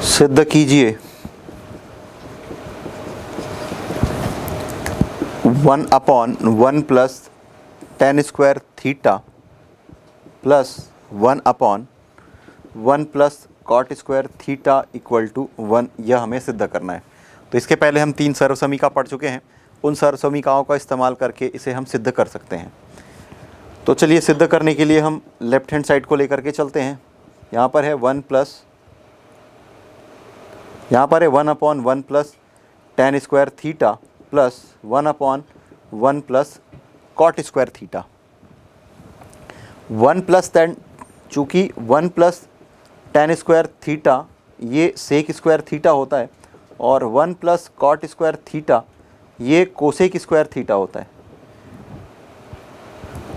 सिद्ध कीजिए 1/1 plus tan square theta plus 1/1 plus cot square theta equal to 1, यह हमें सिद्ध करना है। तो इसके पहले हम 3 सर्वसमीका पढ़ चुके हैं, उन सर्वसमीकाओं का इस्तेमाल करके इसे हम सिद्ध कर सकते हैं। तो चलिए सिद्ध करने के लिए हम लेफ्ट हैंड साइड को लेकर के चलते हैं। यहाँ पर है 1/1 plus tan square theta plus 1/1 plus cot square theta. 1 plus tan, चूँकि 1 प्लस tan स्क्वायर थीटा ये सेक स्क्वायर थीटा होता है और 1 प्लस कॉट स्क्वायर थीटा ये कोसेक स्क्वायर थीटा होता है।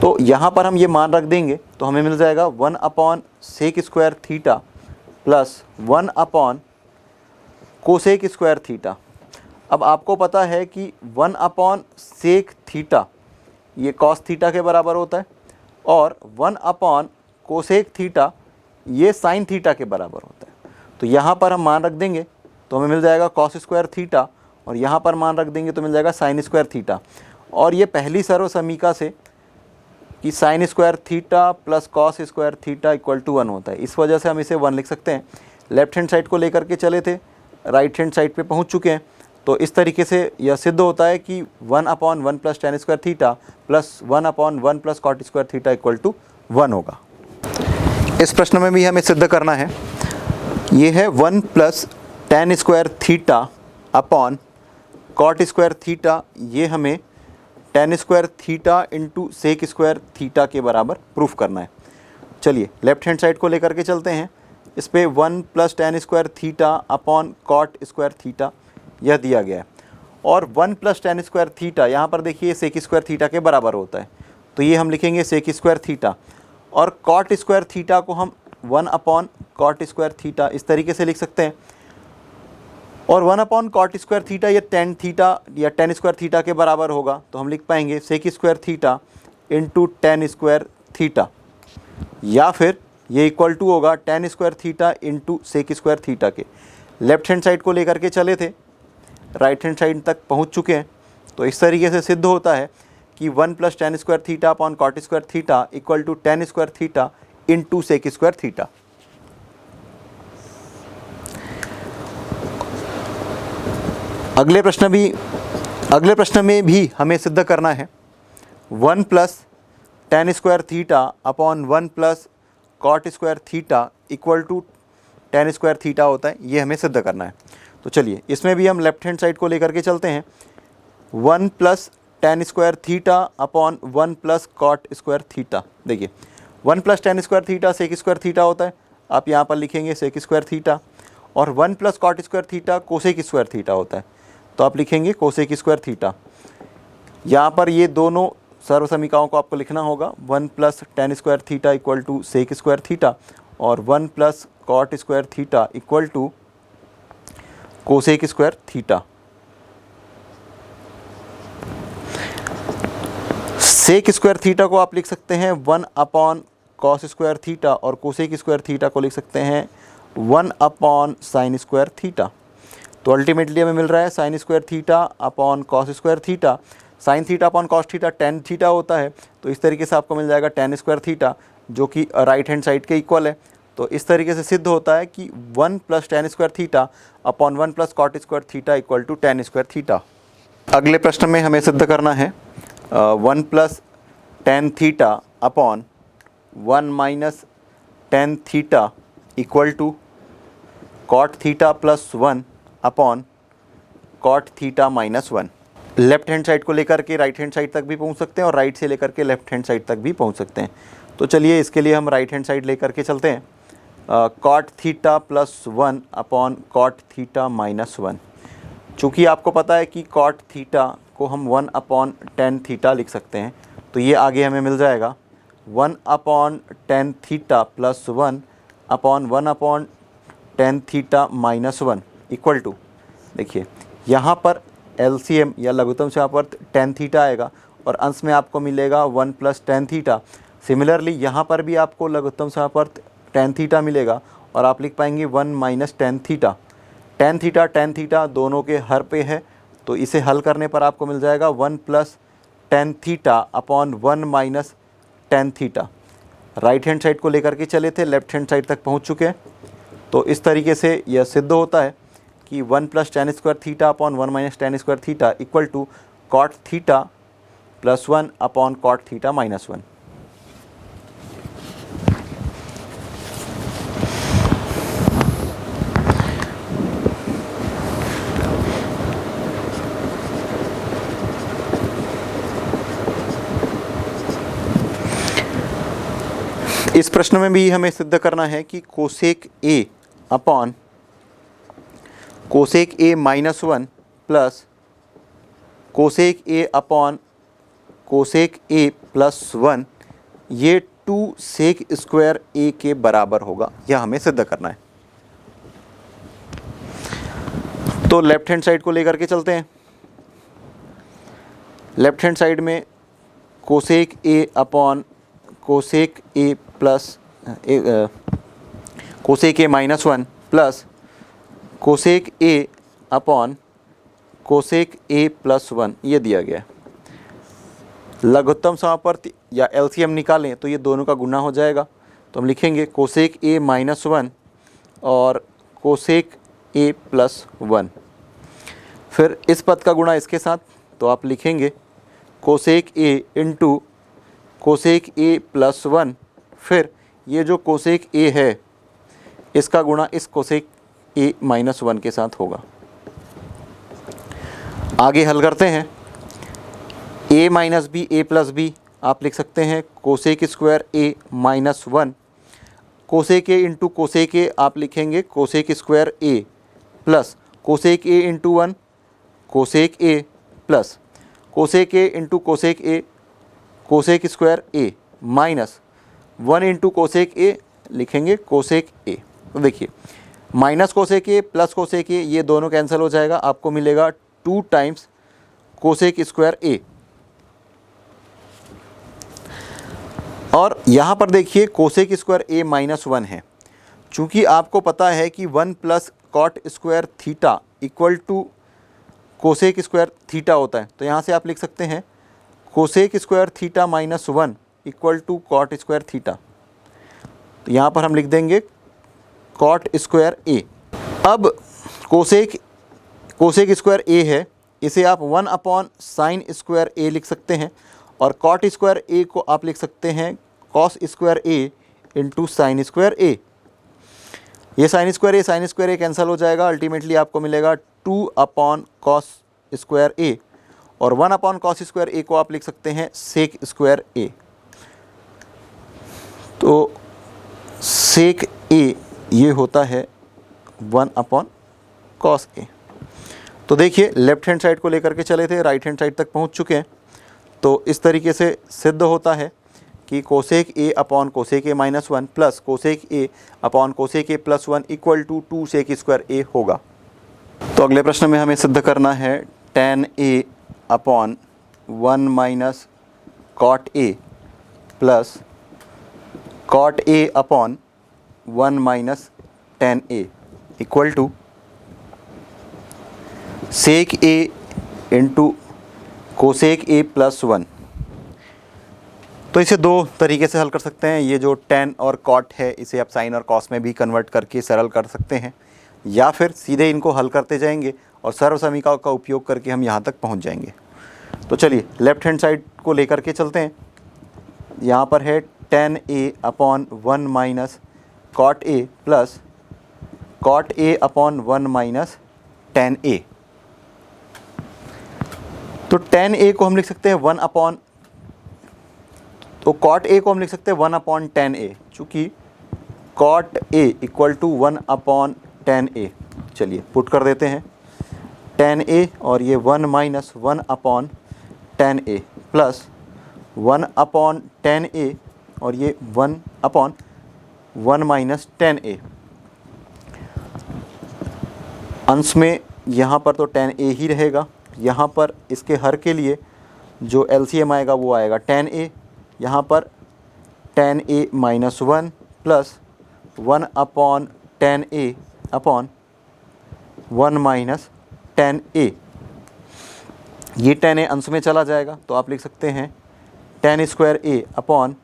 तो यहाँ पर हम ये मान रख देंगे तो हमें मिल जाएगा 1/सेक square theta plus 1/ cosec square theta. अब आपको पता है कि 1/सेक थीटा ये कॉस थीटा के बराबर होता है और 1/कोसेक थीटा ये साइन थीटा के बराबर होता है। तो यहाँ पर हम मान रख देंगे तो हमें मिल जाएगा कॉस स्क्वायर थीटा और यहाँ पर मान रख देंगे तो मिल जाएगा साइन स्क्वायर थीटा। और ये पहली सर्वसमीका से कि sine square theta plus cos square theta equal to 1 होता है, इस वजह से हम इसे 1 लिख सकते हैं। लेफ्ट हैंड साइड को लेकर के चले थे, राइट हैंड साइड पे पहुंच चुके हैं। तो इस तरीके से यह सिद्ध होता है कि 1/1 plus tan square theta plus 1/1 plus cot square theta equal to 1 होगा। इस प्रश्न में भी हमें सिद्ध करना है। ये है 1 plus tan square theta upon cot square theta, ये हमें tan square theta into sec square theta के बराबर प्रूफ करना है। चलिए लेफ्ट हैंड साइड को लेकर के चलते हैं। इस पे 1 plus tan square theta upon cot square theta यह दिया गया है और 1 प्लस tan स्क्वायर थीटा यहाँ पर देखिए सेक स्क्वायर थीटा के बराबर होता है, तो ये हम लिखेंगे सेक स्क्वायर थीटा। और कॉट स्क्वायर थीटा को हम 1/कॉट स्क्वायर थीटा इस तरीके से लिख सकते हैं और 1/कॉट स्क्वायर थीटा ये tan थीटा या tan स्क्वायर थीटा के बराबर होगा, तो हम लिख पाएंगे sec square theta into tan square theta, या फिर ये इक्वल टू होगा tan square theta into sec square theta के। लेफ्ट हैंड साइड को लेकर के चले थे, राइट हैंड साइड तक पहुंच चुके हैं। तो इस तरीके से सिद्ध होता है कि 1 plus tan square theta upon cot square theta equal to tan square theta into sec square theta. अगले प्रश्न में भी हमें सिद्ध करना है 1 plus tan square theta upon 1 plus cot square theta equal to tan square theta होता है, ये हमें सिद्ध करना है। तो चलिए इसमें भी हम लेफ्ट हैंड साइड को लेकर के चलते हैं। 1 plus tan square theta upon 1 plus cot square theta. देखिए 1 plus tan square theta sec square theta होता है, आप यहाँ पर लिखेंगे सेक स्क्वायर थीटा, और 1 plus cot square theta cosec square theta होता है, तो आप लिखेंगे कोसेक स्क्वायर थीटा। यहाँ पर ये दोनों सर्वसमीकाओं को आपको लिखना होगा। 1 plus tan square theta equal to sec square theta और 1 plus cot square theta equal to cosec square theta. Sec square theta को आप लिख सकते हैं 1/कॉस स्क्वायर थीटा और कोसेक स्क्वायर थीटा को लिख सकते हैं 1/साइन स्क्वायर थीटा। तो अल्टीमेटली हमें मिल रहा है sine square theta upon cos square theta. Sine theta upon cos theta tan theta होता है, तो इस तरीके से आपको मिल जाएगा tan स्क्वायर थीटा जो कि राइट हैंड साइड के इक्वल है। तो इस तरीके से सिद्ध होता है कि 1 plus tan square theta upon 1 plus cot square theta equal to tan square theta. अगले प्रश्न में हमें सिद्ध करना है 1 plus tan theta upon 1 minus tan theta equal to cot theta plus 1 upon cot theta minus 1। Left hand side को लेकर के राइट हैंड साइड तक भी पहुंच सकते हैं और राइट से लेकर के लेफ्ट हैंड साइड तक भी पहुंच सकते हैं। तो चलिए इसके लिए हम राइट हैंड साइड लेकर के चलते हैं। Cot theta plus 1 upon cot theta minus 1। चूँकि आपको पता है कि कॉट थीटा को हम 1/tan थीटा लिख सकते हैं, तो ये आगे हमें मिल जाएगा 1/tan theta plus 1 upon 1/tan theta minus 1 equal to, देखिए यहाँ पर LCM या लघुत्तम समापवर्त tan थीटा आएगा और अंश में आपको मिलेगा 1 प्लस tan थीटा। सिमिलरली यहाँ पर भी आपको लघुत्तम समापवर्त tan थीटा मिलेगा और आप लिख पाएंगे 1 minus tan theta. Tan theta दोनों के हर पे है, तो इसे हल करने पर आपको मिल जाएगा 1 plus tan theta upon 1 minus tan theta. Right hand side को लेकर के चले थे, लेफ्ट हैंड साइड तक पहुंच चुके हैं। तो इस तरीके से यह सिद्ध होता है कि 1 plus tan square theta upon 1 minus tan square theta equal to cot theta plus 1 upon cot theta minus 1। इस प्रश्न में भी हमें सिद्ध करना है कि cosec A upon cosec A minus 1 plus cosec A upon cosec A plus 1 ये 2 सेक स्क्वायर ए के बराबर होगा, यह हमें सिद्ध करना है। तो लेफ्ट हैंड साइड को लेकर के चलते हैं। लेफ्ट हैंड साइड में cosec A upon cosec A plus cosec A minus 1 plus cosec A upon cosec A plus 1 ये दिया गया है। लघुत्तम समापवर्ती या एलसीएम निकालें तो ये दोनों का गुना हो जाएगा। तो हम लिखेंगे कोसेक ए माइनस 1 और कोसेक ए प्लस 1। फिर इस पद का गुणा इसके साथ, तो आप लिखेंगे cosec A into cosec A plus 1। फिर ये जो कोसेक ए है इसका गुणा इस कोसेक ए माइनस 1 के साथ होगा। आगे हल करते हैं। ए minus B A plus B आप लिख सकते हैं कोसेक स्क्वायर ए माइनस 1। कोसेक ए इंटू कोसेक ए आप लिखेंगे cosec square A plus cosec A into 1 cosec A plus cosec A into cosec A cosec square A minus 1 into cosec ए लिखेंगे cosec ए। तो देखिए minus cosec A plus cosec ए ये दोनों cancel हो जाएगा, आपको मिलेगा 2 टाइम्स कोसेक स्क्वायर ए। और यहाँ पर देखिए कोसेक स्क्वायर ए माइनस 1 है। चूँकि आपको पता है कि 1 plus cot square theta equal to cosec square theta होता है, तो यहाँ से आप लिख सकते हैं cosec square theta minus 1 equal to cot square theta. तो यहाँ पर हम लिख देंगे कॉट स्क्वायर ए। अब कोसेक स्क्वायर ए है, इसे आप 1 अपॉन साइन स्क्वायर ए लिख सकते हैं और कॉट स्क्वायर ए को आप लिख सकते हैं cos square A into sine square A. ये साइन स्क्वायर ए कैंसिल हो जाएगा, अल्टीमेटली आपको मिलेगा 2 अपॉन कॉस स्क्वायर ए और 1 अपॉन कॉस स्क्वायर ए को आप लिख सकते हैं सेक स्क्वायर ए। तो सेक ए ये होता है 1 अपॉन कॉस ए। तो देखिए लेफ्ट हैंड साइड को लेकर के चले थे, राइट हैंड साइड तक पहुंच चुके हैं। तो इस तरीके से सिद्ध होता है कि cosec A upon cosec A minus 1 plus cosec A upon cosec A plus 1 equal to 2 sec square A होगा। तो अगले प्रश्न में हमें सिद्ध करना है tan A upon 1 minus cot A plus cot A upon 1 minus tan A equal to sec A into cosec A plus 1। तो इसे दो तरीके से हल कर सकते हैं। ये जो tan और cot है इसे आप साइन और कॉस में भी कन्वर्ट करके सरल कर सकते हैं, या फिर सीधे इनको हल करते जाएंगे और सर्व समीकरण का उपयोग करके हम यहाँ तक पहुँच जाएंगे। तो चलिए लेफ्ट हैंड साइड को लेकर के चलते हैं। यहाँ पर है tan A upon 1 minus cot A plus cot A upon 1 minus tan A. तो tan ए को हम लिख सकते हैं 1 अपॉन, तो cot ए को हम लिख सकते हैं 1 अपॉन tan ए, चूँकि cot A equal to 1 upon tan A. चलिए पुट कर देते हैं tan ए और ये 1 माइनस 1 अपॉन tan ए प्लस 1 अपॉन tan ए और ये 1 अपॉन 1 माइनस tan ए। अंश में यहाँ पर तो tan ए ही रहेगा, यहाँ पर इसके हर के लिए जो एलसीएम आएगा वो आएगा tan ए। यहाँ पर tan A minus 1 plus 1 upon tan A upon 1 minus tan A. ये टेन ए अंश में चला जाएगा तो आप लिख सकते हैं tan square A upon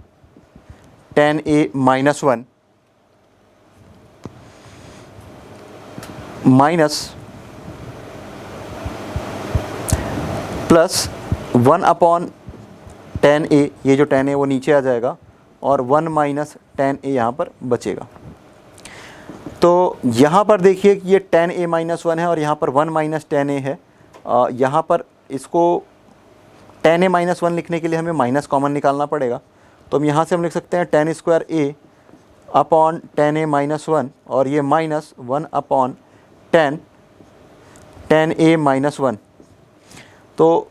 tan A minus 1 minus plus 1 upon tan A, ये जो टेन ए वो नीचे आ जाएगा और 1 माइनस टेन ए यहाँ पर बचेगा। तो यहाँ पर देखिए कि ये टेन ए माइनस 1 है और यहाँ पर 1 माइनस टेन ए है। यहाँ पर इसको टेन ए माइनस 1 लिखने के लिए हमें माइनस कॉमन निकालना पड़ेगा। तो हम यहाँ से हम लिख सकते हैं tan square A upon tan A minus 1 और ये minus 1 upon tan A minus 1। तो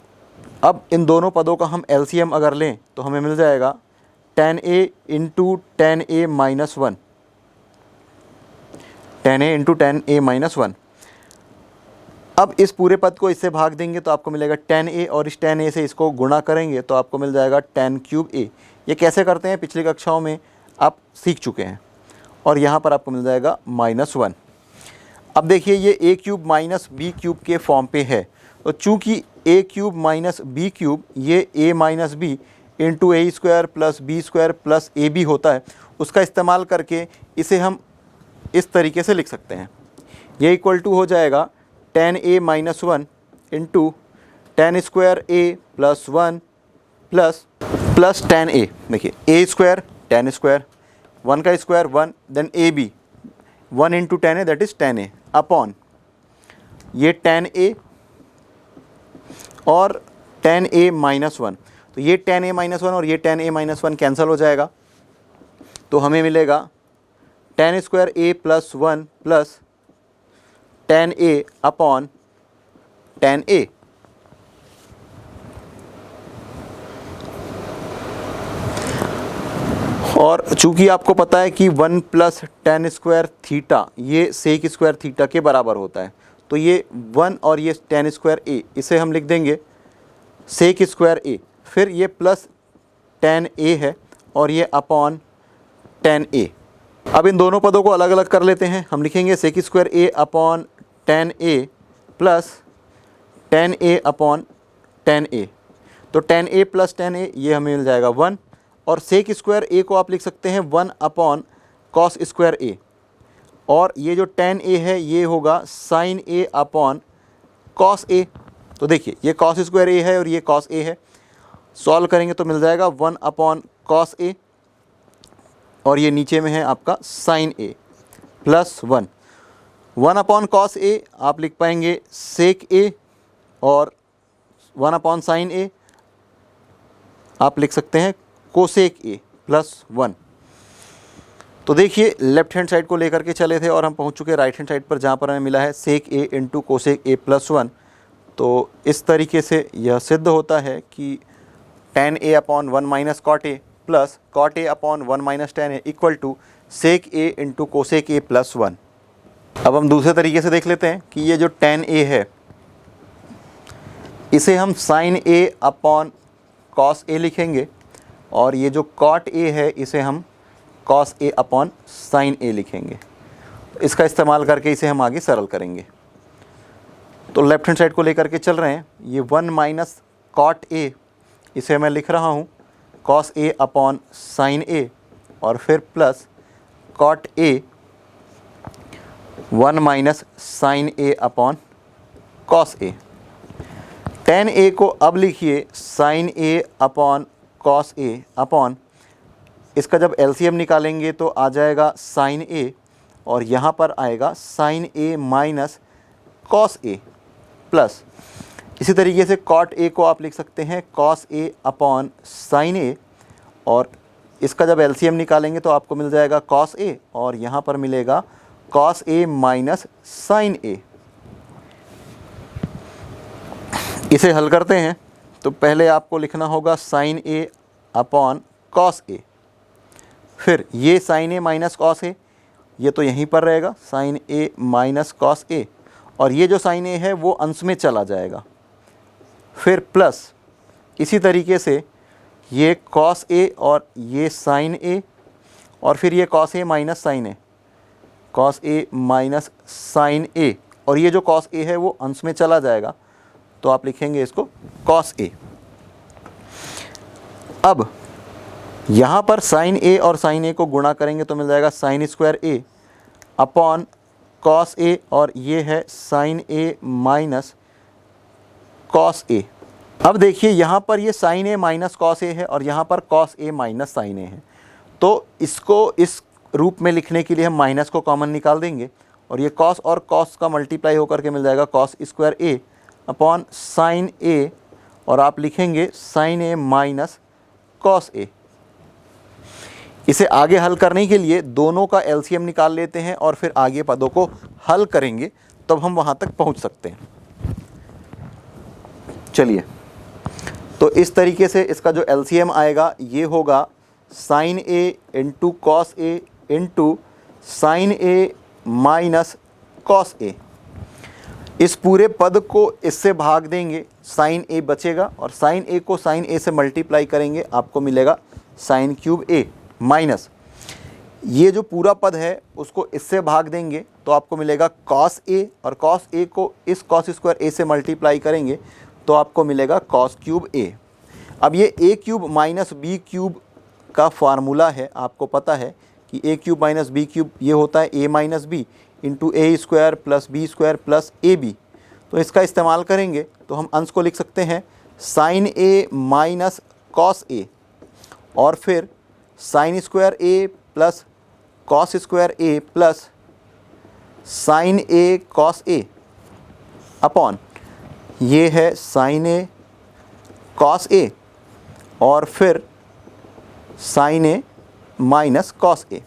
अब इन दोनों पदों का हम एलसीएम अगर लें तो हमें मिल जाएगा tan A into tan A minus 1, ten A into tan A minus 1। अब इस पूरे पद को इससे भाग देंगे तो आपको मिलेगा टेन ए और इस टेन ए से इसको गुणा करेंगे तो आपको मिल जाएगा टेन क्यूब ए। ये कैसे करते हैं पिछली कक्षाओं में आप सीख चुके हैं। और यहाँ पर आपको मिल जाएगा माइनस 1। अब देखिए ये A cube minus B cube के फॉर्म पे है। तो चूँकि A cube minus B cube ये A minus B into A square plus B square plus A B होता है, उसका इस्तेमाल करके इसे हम इस तरीके से लिख सकते हैं। ये इक्वल टू हो जाएगा tan A minus 1 into tan square A plus 1 plus tan A. देखिए ए स्क्वायर टेन स्क्वायर, 1 का square 1, then A B 1 into tan A that is tan A upon ये टेन ए और tan A minus 1। तो ये tan A minus 1 और ये tan A minus 1 cancel हो जाएगा तो हमें मिलेगा ten square A plus 1 plus tan A upon tan A. और चूंकि आपको पता है कि 1 प्लस टेन स्क्वायर थीटा ये सेक स्क्वायर थीटा के बराबर होता है, तो ये 1 और ये टेन स्क्वायर ए इसे हम लिख देंगे सेक स्क्वायर ए। फिर ये प्लस टेन ए है और ये अपॉन टेन ए। अब इन दोनों पदों को अलग अलग कर लेते हैं। हम लिखेंगे सेक square A upon tan A plus tan A upon tan ए। तो ten A plus tan A ये हमें मिल जाएगा 1 और सेक स्क्वायर ए को आप लिख सकते हैं 1 अपॉन कॉस स्क्वायर ए और ये जो टेन ए है ये होगा साइन ए अपॉन कॉस ए। तो देखिए ये कॉस स्क्वायर ए है और ये कॉस ए है, सॉल्व करेंगे तो मिल जाएगा 1 अपॉन कॉस ए और ये नीचे में है आपका sign A plus 1 upon cos ए आप लिख पाएंगे सेक ए और 1 अपॉन साइन ए आप लिख सकते हैं कोसेक ए प्लस 1। तो देखिए लेफ्ट हैंड साइड को लेकर के चले थे और हम पहुंच चुके राइट हैंड साइड पर जहां पर हमें मिला है सेक A into cosec A plus 1। तो इस तरीके से यह सिद्ध होता है कि tan A upon 1 minus cot A plus cot A upon 1 minus tan A equal to sec A into cosec A plus 1। अब हम दूसरे तरीके से देख लेते हैं कि ये जो टेन ए है इसे हम साइन ए अपॉन कॉस ए लिखेंगे और ये जो कॉट ए है इसे हम कॉस ए अपॉन साइन ए लिखेंगे। इसका इस्तेमाल करके इसे हम आगे सरल करेंगे। तो लेफ्ट हैंड साइड को लेकर के चल रहे हैं। ये 1 माइनस कॉट ए इसे मैं लिख रहा हूँ cos A upon sine A और फिर plus cot A 1 minus sine A upon cos A. Tan A को अब लिखिए sine A upon cos A upon इसका जब एलसीएम निकालेंगे तो आ जाएगा साइन ए और यहाँ पर आएगा sine A minus cos A plus इसी तरीके से कॉट ए को आप लिख सकते हैं cos A upon sine A और इसका जब एलसीएम निकालेंगे तो आपको मिल जाएगा कॉस ए और यहाँ पर मिलेगा कॉस ए माइनस साइन ए। इसे हल करते हैं तो पहले आपको लिखना होगा साइन ए अपॉन कॉस ए, फिर ये sign A minus cos A ये तो यहीं पर रहेगा sign A minus cos A और ये जो साइन ए है वो अंश में चला जाएगा, फिर प्लस इसी तरीके से ये कॉस ए और ये साइन ए और फिर ये cos A minus sine A, cos A minus sine A, और ये जो कॉस ए है वो अंश में चला जाएगा, तो आप लिखेंगे इसको कॉस ए। अब यहाँ पर साइन ए और साइन ए को गुणा करेंगे तो मिल जाएगा sign square A upon cos ए, और ये है sine A minus cos A. अब देखिए यहाँ पर ये sign A minus cos A है और यहाँ पर कॉस ए माइनस साइन ए है, तो इसको इस रूप में लिखने के लिए हम माइनस को कॉमन निकाल देंगे और ये कॉस और कॉस का मल्टीप्लाई होकर के मिल जाएगा cos square A upon sine A, और आप लिखेंगे sine A minus cos A. इसे आगे हल करने के लिए दोनों का एलसीएम निकाल लेते हैं और फिर आगे पदों को हल करेंगे, तब हम वहाँ तक पहुँच सकते हैं। चलिए, तो इस तरीके से इसका जो एलसीएम आएगा ये होगा sign A into cos A into sine A minus cos A. इस पूरे पद को इससे भाग देंगे, साइन ए बचेगा और साइन ए को साइन ए से मल्टीप्लाई करेंगे, आपको मिलेगा साइन क्यूब ए माइनस ये जो पूरा पद है उसको इससे भाग देंगे तो आपको मिलेगा कॉस ए, और कॉस ए को इस कॉस स्क्वायर ए से मल्टीप्लाई करेंगे तो आपको मिलेगा कॉस क्यूब ए। अब ये A cube minus B cube का फार्मूला है, आपको पता है कि A cube minus B cube ये होता है A minus B into A square plus B square plus A B. तो इसका इस्तेमाल करेंगे तो हम अंश को लिख सकते हैं sign A minus cos A, और फिर sign square A plus cos square A plus sine A cos A upon ये है साइन ए कॉस ए, और फिर sign A minus cos A.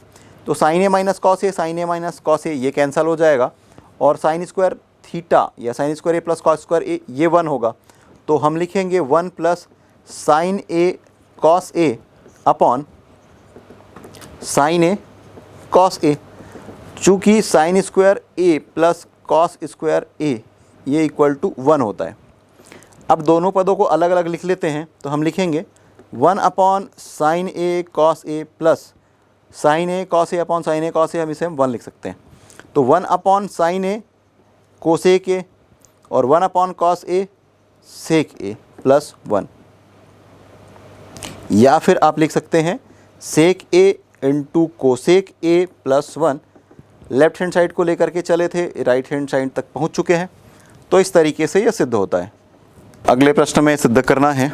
तो sign A minus cos A, sign A minus cos A ये cancel हो जाएगा, और sign square theta या sign square A plus cos square A ये 1 होगा, तो हम लिखेंगे 1 plus sine A cos A upon sine A cos ए। चूँकि sine square A plus cos square A ये इक्वल टू 1 होता है। अब दोनों पदों को अलग अलग लिख लेते हैं, तो हम लिखेंगे 1 upon sine A cos A plus sine A cos A upon sine A cos A, हम इसे 1 लिख सकते हैं। तो 1 upon sine A cosec A और 1 upon cos A sec A plus 1, या फिर आप लिख सकते हैं sec A into cosec A plus 1। Left hand side को लेकर के चले थे, राइट हैंड साइड तक पहुंच चुके हैं, तो इस तरीके से यह सिद्ध होता है। अगले प्रश्न में सिद्ध करना है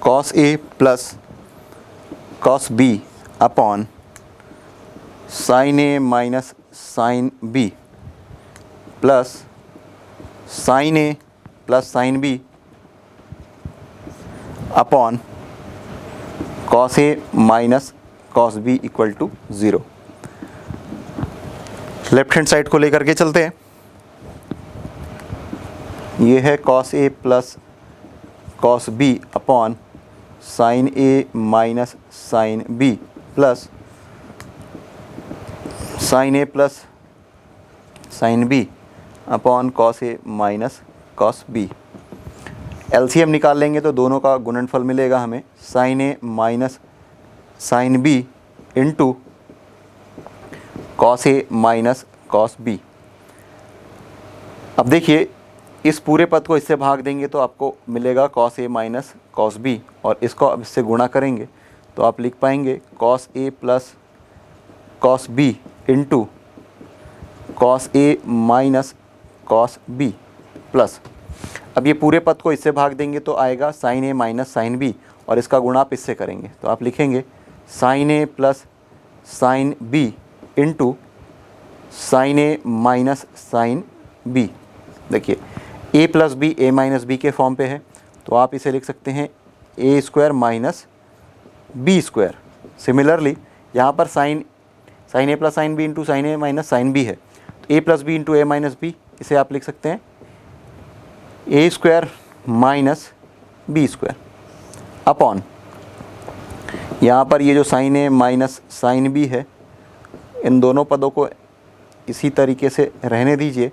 cos A plus cos B upon sine A minus sine B plus sine A plus sine B upon cos A minus cos B equal to 0। Left hand side को लेकर के चलते हैं। ये है cos A plus cos B upon sine A minus sine B plus sine A plus sine B upon cos A minus cos B. LCM निकाल लेंगे तो दोनों का गुणनफल मिलेगा हमें sine A minus sine B into cos A minus cos B. अब देखिए इस पूरे पद को इससे भाग देंगे तो आपको मिलेगा cos A minus cos B, और इसको अब इससे गुणा करेंगे तो आप लिख पाएंगे cos A plus cos B into cos A minus cos B plus, अब ये पूरे पद को इससे भाग देंगे तो आएगा sine A minus sine B, और इसका गुणा आप इससे करेंगे तो आप लिखेंगे sine A plus sine B into sine A minus sine B. देखिए A plus B A minus B के फॉर्म पे है, तो आप इसे लिख सकते हैं A square minus B square. Similarly यहाँ पर sine A plus sine B into sine A minus sine B है, तो A plus B into A minus B, इसे आप लिख सकते हैं A square minus B square upon यहाँ पर ये जो sine A minus sine B है, इन दोनों पदों को इसी तरीके से रहने दीजिए।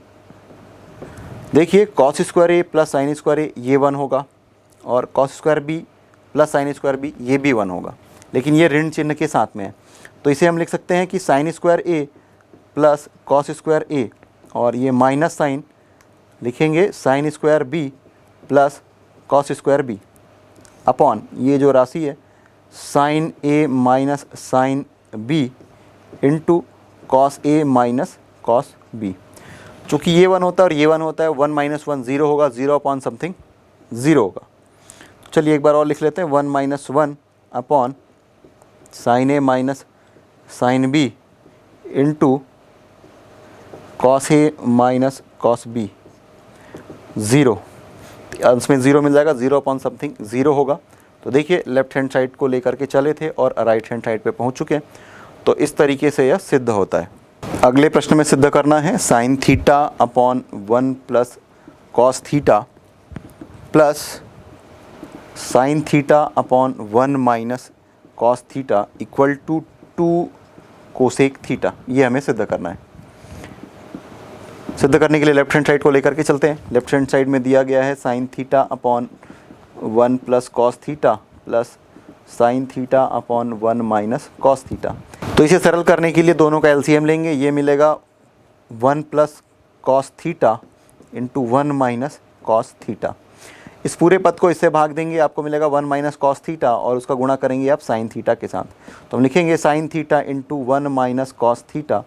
देखिए cos square A plus sine square A ये 1 होगा, और cos square B plus sine square B ये भी 1 होगा, लेकिन ये ऋण चिन्ह के साथ में है, तो इसे हम लिख सकते हैं कि sine square A plus cos square A, और ये माइनस साइन लिखेंगे sine square B plus cos square B upon ये जो राशि है sine A minus sine B into cos A minus cos B. चूँकि ये 1 होता है और ये 1 होता है, 1 माइनस 1 0 होगा, 0 अपॉन समथिंग 0 होगा। चलिए एक बार और लिख लेते हैं, 1 minus 1 upon sine A minus sine B into cos A minus cos B 0, अंश में 0 मिल जाएगा, 0 अपॉन समथिंग 0 होगा। तो देखिए लेफ्ट हैंड साइड को लेकर के चले थे और राइट हैंड साइड पे पहुंच चुके हैं। तो इस तरीके से यह सिद्ध होता है। अगले प्रश्न में सिद्ध करना है sine theta upon 1 plus cos theta plus sine theta upon 1 minus cos theta equal to 2 cosec theta. ये हमें सिद्ध करना है। सिद्ध करने के लिए लेफ्ट हैंड साइड को लेकर के चलते हैं। लेफ्ट हैंड साइड में दिया गया है sine theta upon 1 plus cos theta plus sine theta upon 1 minus cos theta. तो इसे सरल करने के लिए दोनों का एलसीएम लेंगे। ये मिलेगा 1 plus cos theta into 1 minus cos theta. इस पूरे पद को इससे भाग देंगे, आपको मिलेगा 1 माइनस कॉस थीटा और उसका गुणा करेंगे आप साइन थीटा के साथ। तो हम लिखेंगे sine theta into 1 minus cos theta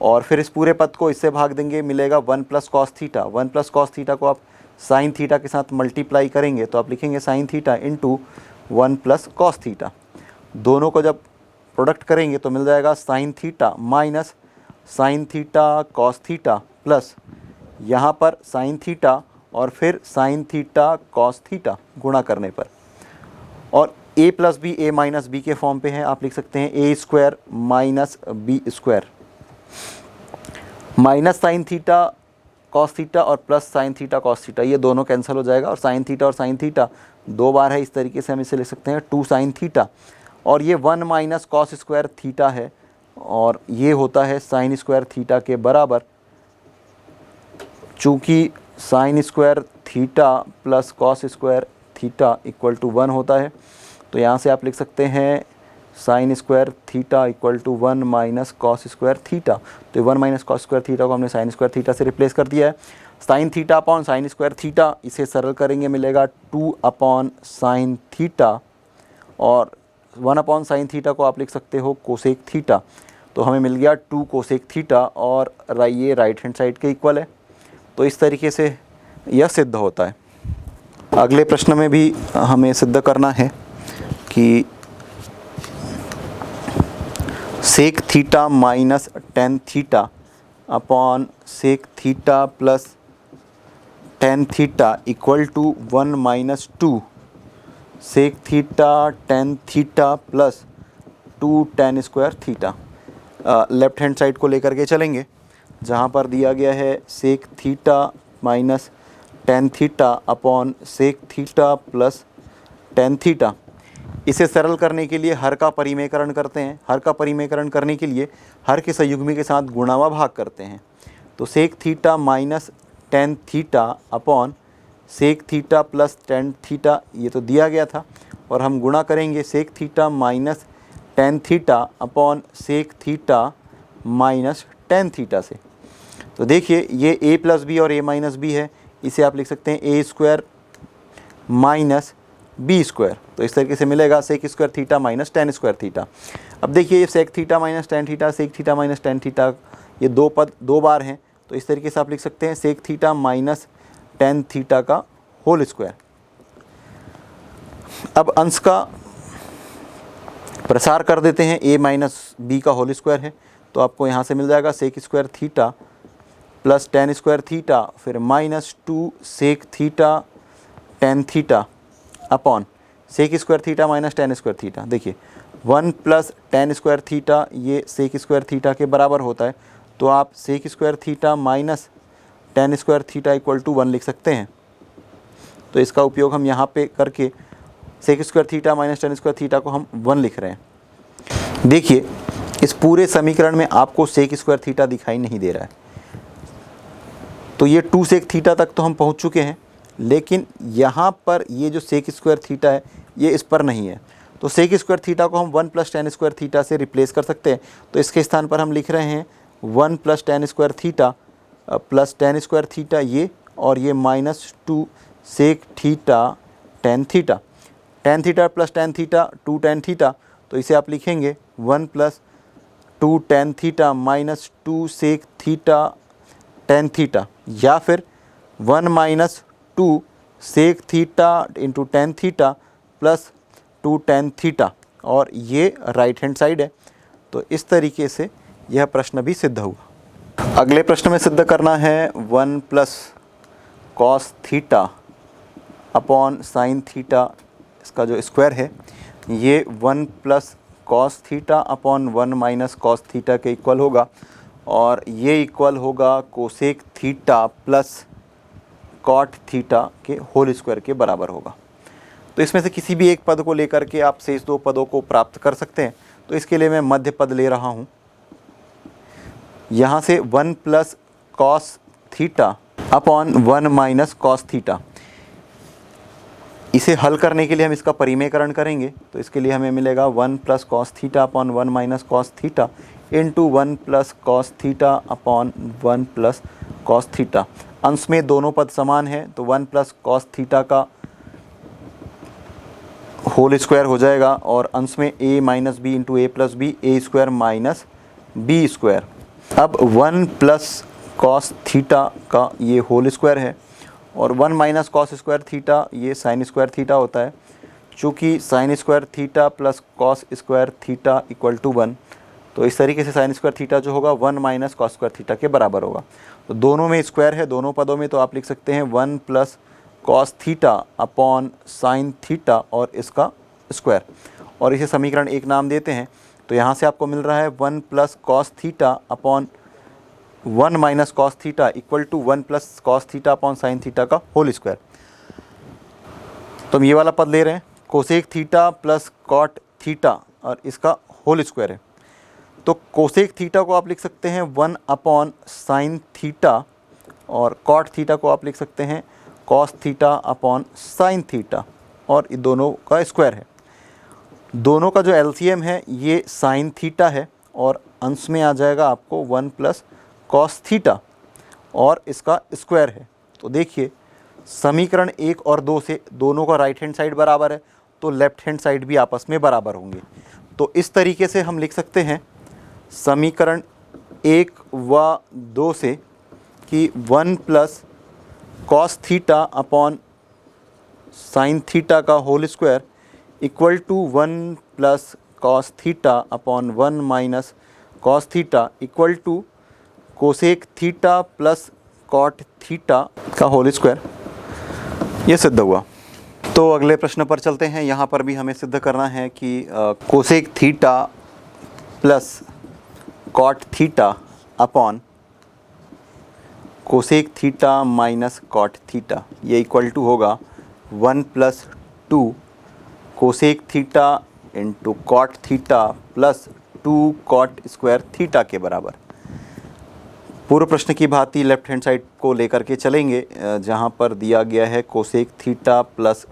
और फिर इस पूरे पद को इससे भाग देंगे, मिलेगा 1 plus cos theta. 1 plus cos theta को आप साइन थीटा के साथ मल्टीप्लाई करेंगे तो आप लिखेंगे sine theta into 1 plus cos theta. दोनों को जब प्रोडक्ट करेंगे तो मिल जाएगा sine theta minus sine theta cos theta plus यहाँ पर साइन थीटा और फिर साइन थीटा कॉस थीटा गुणा करने पर, और a plus B A minus B के फॉर्म पे है। आप लिख सकते हैं A square minus B square minus sine theta cos theta और plus sine theta cos theta, ये दोनों कैंसिल हो जाएगा और साइन थीटा और साइन थीटा 2 बार है, इस तरीके से हम इसे लिख सकते हैं 2 साइन थीटा, और ये 1 माइनस कॉस स्क्वायर थीटा है और ये होता है साइन स्क्वायर थीटा के बराबर। चूँकि sine square theta plus cos square theta equal to 1 होता है, तो यहाँ से आप लिख सकते हैं sine square theta equal to 1 minus cos square theta. तो 1 माइनस कॉस स्क्वायर थीटा को हमने साइन स्क्वायर थीटा से रिप्लेस कर दिया है। Sine theta upon sine square theta, इसे सरल करेंगे मिलेगा 2 अपॉन साइन थीटा और 1 अपॉन साइन थीटा को आप लिख सकते हो कोसेक थीटा। तो हमें मिल गया 2 कोसेक थीटा और ये राइट हैंड साइड के इक्वल है। तो इस तरीके से यह सिद्ध होता है। अगले प्रश्न में भी हमें सिद्ध करना है कि sec theta minus tan theta upon sec theta plus tan theta equal to 1 minus 2 sec theta tan theta plus 2 tan square theta. Left hand side को लेकर के चलेंगे, जहाँ पर दिया गया है sec theta minus tan theta upon sec theta plus tan theta. इसे सरल करने के लिए हर का परिमेयकरण करते हैं। हर का परिमेयकरण करने के लिए हर के संयुग्मी के साथ गुणा व भाग करते हैं। तो sec theta minus tan theta upon sec theta plus tan theta, ये तो दिया गया था, और हम गुणा करेंगे sec theta minus tan theta upon sec theta minus tan theta से। तो देखिए ये a प्लस बी और a माइनस बी है, इसे आप लिख सकते हैं A square minus B square. तो इस तरीके से मिलेगा sec square theta minus tan square theta. अब देखिए ये sec theta minus tan theta, sec theta minus tan theta, ये 2 पद 2 बार हैं, तो इस तरीके से आप लिख सकते हैं sec theta minus tan theta का होल स्क्वायर। अब अंश का प्रसार कर देते हैं, a माइनस बी का होल स्क्वायर है, तो आपको यहाँ से मिल जाएगा sec square theta plus tan square theta फिर minus 2 sec theta tan theta upon sec square theta minus tan square theta. देखिए 1 प्लस टेन स्क्वायर थीटा ये सेक स्क्वायर थीटा के बराबर होता है, तो आप sec square theta minus tan square theta equal to 1 लिख सकते हैं। तो इसका उपयोग हम यहाँ पे करके sec square theta minus tan square theta को हम 1 लिख रहे हैं। देखिए इस पूरे समीकरण में आपको सेक स्क्वायर थीटा दिखाई नहीं दे रहा है, तो ये 2 सेक थीटा तक तो हम पहुँच चुके हैं, लेकिन यहाँ पर ये जो सेक स्क्वायर थीटा है ये इस पर नहीं है। तो सेक स्क्वायर थीटा को हम 1 प्लस टेन स्क्वायर थीटा से रिप्लेस कर सकते हैं। तो इसके स्थान पर हम लिख रहे हैं 1 plus tan square theta plus tan square theta ये, और ये minus 2 sec theta tan theta. Tan theta plus tan theta 2 tan theta, तो इसे आप लिखेंगे 1 plus 2 tan theta minus 2 sec theta tan theta, या फिर 1 minus 2 sec theta into tan theta plus 2 tan theta, और ये राइट हैंड साइड है। तो इस तरीके से यह प्रश्न भी सिद्ध हुआ। अगले प्रश्न में सिद्ध करना है 1 plus cos theta upon sine theta, इसका जो स्क्वायर है ये 1 plus cos theta upon 1 minus cos theta के इक्वल होगा, और ये इक्वल होगा cosec theta plus cot theta के होल स्क्वायर के बराबर होगा। तो इसमें से किसी भी एक पद को लेकर के आप शेष दो पदों को प्राप्त कर सकते हैं। तो इसके लिए मैं मध्य पद ले रहा हूँ। यहाँ से 1 plus cos theta upon 1 minus cos theta, इसे हल करने के लिए हम इसका परिमेयकरण करेंगे। तो इसके लिए हमें मिलेगा 1 plus cos theta upon 1 minus cos theta into 1 plus cos theta upon 1 plus cos theta. अंश में दोनों पद समान है, तो 1 प्लस कॉस थीटा का होल स्क्वायर हो जाएगा, और अंश में a minus B into A plus B, A square minus B square. अब 1 प्लस कॉस थीटा का ये होल स्क्वायर है, और 1 माइनस कॉस स्क्वायर थीटा ये साइन स्क्वायर थीटा होता है। चूँकि sine square theta plus cos square theta equal to 1, तो इस तरीके से साइन स्क्वायर थीटा जो होगा 1 माइनस कॉस स्क्वायर थीटा के बराबर होगा। तो दोनों में स्क्वायर है, दोनों पदों में, तो आप लिख सकते हैं 1 plus cos theta upon sine theta और इसका स्क्वायर, और इसे समीकरण 1 नाम देते हैं। तो यहाँ से आपको मिल रहा है 1 plus cos theta upon 1 minus cos theta equal to 1 plus cos theta upon sine theta का होल स्क्वायर। तो हम ये वाला पद ले रहे हैं, cosec theta plus cot theta और इसका होल स्क्वायर है। तो कोसेक थीटा को आप लिख सकते हैं 1 अपॉन साइन थीटा, और कॉट थीटा को आप लिख सकते हैं cos theta upon sine theta, और ये दोनों का स्क्वायर है। दोनों का जो एलसीएम है ये साइन थीटा है, और अंश में आ जाएगा आपको 1 प्लस कॉस थीटा और इसका स्क्वायर है। तो देखिए समीकरण 1 और 2 से दोनों का राइट हैंड साइड बराबर है, तो लेफ्ट हैंड साइड भी आपस में बराबर होंगे। तो इस तरीके से हम लिख सकते हैं समीकरण 1 व 2 से कि 1 plus cos theta upon sine theta का whole square equal to 1 plus cos theta upon 1 minus cos theta equal to cosec theta plus cot theta का होल स्क्वायर। ये सिद्ध हुआ। तो अगले प्रश्न पर चलते हैं। यहाँ पर भी हमें सिद्ध करना है कि cosec theta plus cot theta upon cosec theta minus cot theta ये इक्वल टू होगा 1 plus 2 cosec theta into cot theta plus 2 cot square theta के बराबर। पूर्व प्रश्न की भांति लेफ्ट हैंड साइड को लेकर के चलेंगे, जहाँ पर दिया गया है cosec theta plus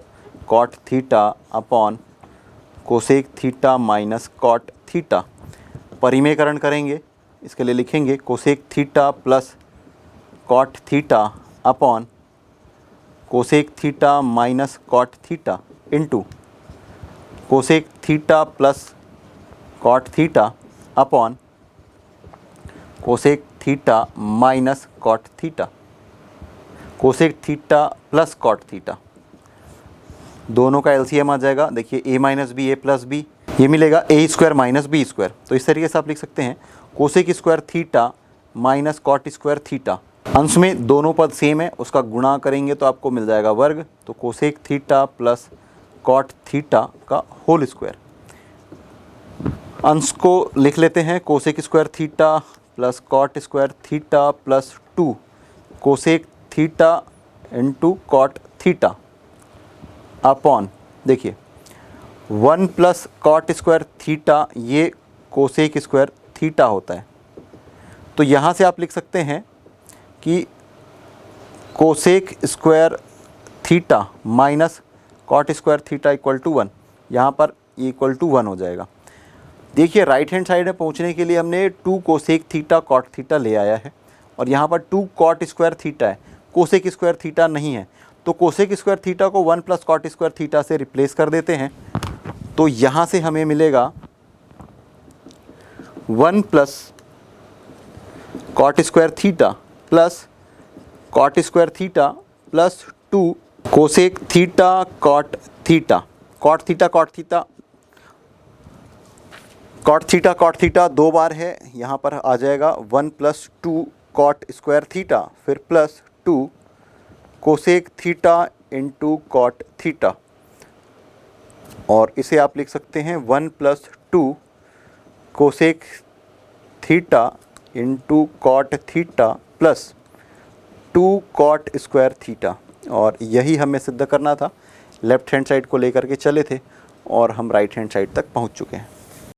cot theta upon cosec theta minus cot theta. परिमेयकरण करेंगे, इसके लिए लिखेंगे cosec theta plus cot theta upon cosec theta minus cot theta into cosec theta plus cot theta upon cosec theta minus cot theta. Cosec theta plus cot theta, दोनों का LCM आ जाएगा। देखिए a minus B A plus B, ये मिलेगा A square minus B square. तो इस तरीके से आप लिख सकते हैं cosec square theta minus cot square theta. अंश में दोनों पद सेम है, उसका गुणा करेंगे तो आपको मिल जाएगा वर्ग। तो cosec theta plus cot theta का होल स्क्वायर। अंश को लिख लेते हैं cosec square theta plus cot square theta plus 2 cosec theta into cot theta upon, देखिए 1 प्लस कॉट स्क्वायर थीटा ये कोसेक स्क्वायर थीटा होता है। तो यहाँ से आप लिख सकते हैं कि cosec square theta minus cot square theta equal to 1, यहाँ पर इक्वल टू 1 हो जाएगा। देखिए राइट हैंड साइड में पहुंचने के लिए हमने 2 कोसेक थीटा कॉट थीटा ले आया है और यहाँ पर 2 कॉट स्क्वायर थीटा है, कोसेक स्क्वायर थीटा नहीं है, तो कोसेक स्क्वायर थीटा को 1 प्लस कॉट स्क्वायर थीटा से रिप्लेस कर देते हैं। तो यहाँ से हमें मिलेगा 1 plus cot square theta plus cot square theta plus 2 cosec theta cot theta. Cot theta cot theta cot theta cot theta 2 बार है, यहाँ पर आ जाएगा 1 प्लस 2 कॉट स्क्वायर थीटा फिर plus 2 cosec theta into cot theta, और इसे आप लिख सकते हैं 1 plus 2 cosec theta into cot theta plus 2 cot square theta. और यही हमें सिद्ध करना था। लेफ़्ट हैंड साइड को लेकर के चले थे और हम राइट हैंड साइड तक पहुंच चुके हैं।